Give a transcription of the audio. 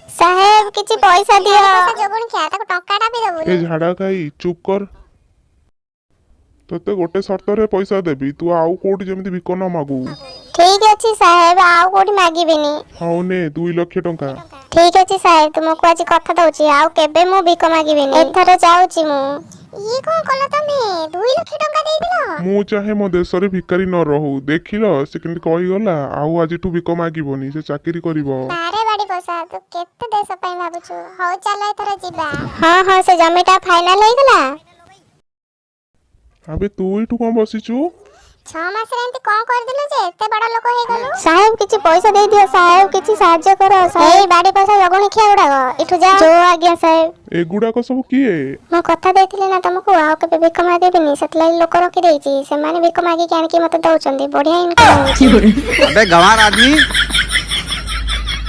साहेब किछि पैसा दियो। जोगुन क्या ताको टंकाटा भी दबुनी। ए झाड़ा खाई चुप कर। तोते गोटे सर्तरे पैसा देबी, तू आउ कोठी जेमिति भिक न मागू। ठीक अछि साहेब, आउ कोठी मागिबिनी। हाउ ने 2 लाख टंका। ठीक अछि साहेब, तुमको आज कथा दउछि, आउ केबे मु भिक मागिबिनी। एथरे जाउछि मु। ये कोन कला तमे 2 लाख टंका देई दिलो। मु चाहे मो देश रे भिकारी न रहू, देखिलो से केमति कहि गला, आउ आज तू भिक मागिबोनी, से चाकरी करिवो। बारे बाड़ी पसा तू केते देश पई भाबुछु। हो चल एथरे जिबा। हां हां, से जमीटा फाइनल होई गला। अबे तू इठु कोन बसिचु? 6 मास रे एंती कोन कर दिलो जे एते बड़ लोक हे गलो। साहेब किछि पैसा दे दियो साहेब, किछि साहाय्य करो साहेब। ए बाड़ी पैसा जगुनी खिया गुडाको इठु जा जो आज्ञा साहेब। एगुडा को सब किए? मो कथा देथिले ना तुमको, आउ केबे भिक मागिबिनी, सेतलाई लोक रखि देइछि, सेमाने भिक मागी के आनकी मते दउचंदी, बढ़िया इनकम होछि। अबे गवार आदमी